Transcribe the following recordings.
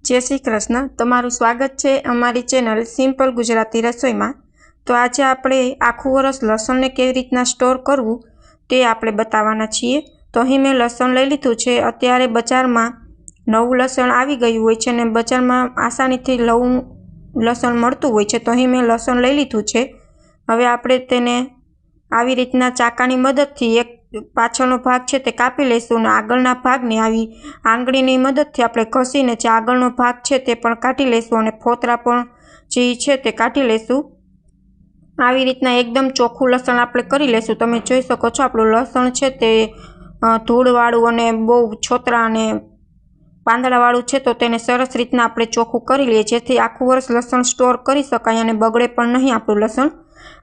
जय श्री कृष्ण। तमारुं स्वागत है अमारी चेनल सिंपल गुजराती रसोई में। तो आज आपणे आखुं वरस लसण ने केवी रीतना स्टोर करवुं ते आपणे बतावाना छीए। तो अहीं मैं लसण लई लीधुं छे। अत्यारे बजार में नवुं लसण आवी गयुं होय छे ने बजार में आसानीथी नवुं लसण मळतुं होय छे। तो अहीं मैं लसण लई लीधुं छे। हवे आपणे तेने आवी रीतना चाकानी मददथी एक पाछळनो भाग छे ते कापी लईशुं अने आगळना भागने आवी आंगळीनी मददथी आपणे घसीने जे आगळनो भाग छे ते पण काढी लईशुं अने फोतरा पण जे छे ते काढी लईशुं। आवी रीतना एकदम चोख्खुं लसण आपणे करी लईशुं। तमे जोई शको छो आपणुं लसण छे ते धूळवाळुं अने बहु छोतरा अने પાંદડાવાળું છે તો તેને સરસ રીતના આપણે ચોખ્ખું કરી લઈએ જેથી આખું વર્ષ લસણ સ્ટોર કરી શકાય અને બગડે પણ નહીં આપણું લસણ।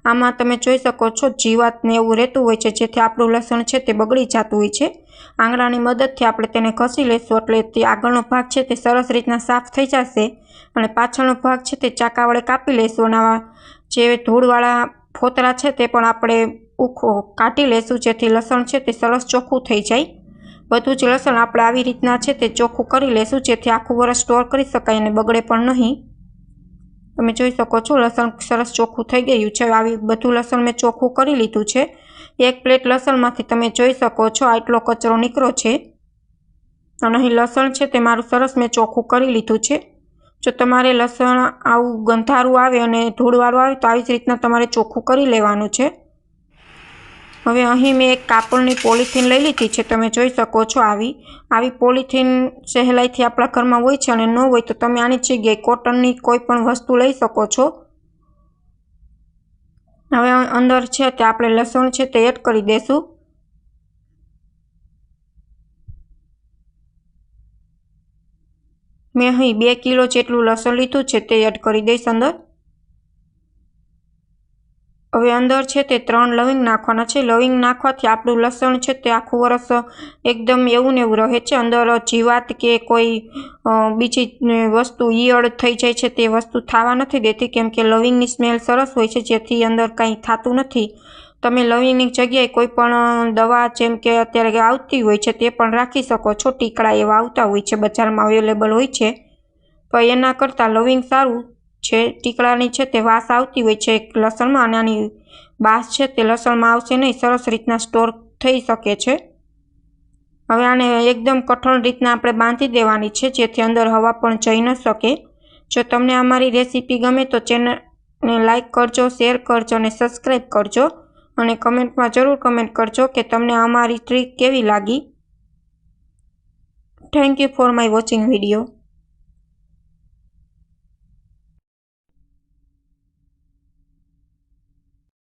આમાં તમે જોઈ શકો છો જીવાત ને એવું રહેતું હોય છે જેથી આપણું લસણ છે તે બગડી જતું હોય છે। આંગળાની મદદથી આપણે તેને ઘસી લઈશું એટલે તે આગળનો ભાગ છે તે સરસ રીતના સાફ થઈ જશે અને પાછળનો ભાગ છે તે ચાકા વડે કાપી લઈશું અને આવા જે ધૂળવાળા ફોતરા છે તે પણ આપણે કાઢી લઈશું જેથી લસણ છે તે સરસ ચોખ્ખું થઈ જાય। બધું જ લસણ આપણે આવી રીતના છે તે ચોખ્ખું કરી લેશું જેથી આખું વર્ષ સ્ટોર કરી શકાય અને બગડે પણ નહીં। તમે જોઈ શકો છો લસણ સરસ ચોખ્ખું થઈ ગયું છે। આવી બધું લસણ મેં ચોખ્ખું કરી લીધું છે। એક પ્લેટ લસણમાંથી તમે જોઈ શકો છો આટલો કચરો નીકળ્યો છે અને અહીં લસણ છે તે મારું સરસ મેં ચોખ્ખું કરી લીધું છે। જો તમારે લસણ આવું ગંધારું આવે અને ધૂળવાળું આવે તો આવી જ રીતના તમારે ચોખ્ખું કરી લેવાનું છે। હવે અહીં મેં એક કાપડની પોલિથીન લઈ લીધી છે। તમે જોઈ શકો છો આવી પોલિથીન સહેલાઈથી આપણા ઘરમાં હોય છે અને ન હોય તો તમે આની જગ્યાએ કોટનની કોઈ પણ વસ્તુ લઈ શકો છો। હવે અંદર છે તે આપણે લસણ છે તે એડ કરી દઈશું। મેં અહીં 2 કિલો જેટલું લસણ લીધું છે તે એડ કરી દઈશ અંદર। હવે અંદર છે તે 3 લવિંગ નાખવાના છે। લવિંગ નાખવાથી આપણું લસણ છે તે આખું વર્ષ એકદમ એવું ને એવું રહે છે। અંદર જીવાત કે કોઈ બીજી વસ્તુ ઈયળ થઈ જાય છે તે વસ્તુ થવા નથી દેતી કેમ કે લવિંગની સ્મેલ સરસ હોય છે જેથી અંદર કંઈ થતું નથી। તમે લવિંગની જગ્યાએ કોઈ પણ દવા જેમ કે અત્યારે આવતી હોય છે તે પણ રાખી શકો છો। ટીકડા એવા આવતા હોય છે બજારમાં અવેલેબલ હોય છે પણ એના કરતાં લવિંગ સારું છે। ટીકડાની છે તે વાસ આવતી હોય છે લસણમાં અને આની બાસ છે તે લસણમાં આવશે નહીં, સરસ રીતના સ્ટોર થઈ શકે છે। હવે આને એકદમ કઠણ રીતના આપણે બાંધી દેવાની છે જેથી અંદર હવા પણ જઈ ન શકે। જો તમને અમારી રેસીપી ગમે તો ચેનલને લાઈક કરજો, શેર કરજો અને સબસ્ક્રાઈબ કરજો અને કમેન્ટમાં જરૂર કમેન્ટ કરજો કે તમને અમારી ટ્રીક કેવી લાગી। Thank you for my watching video.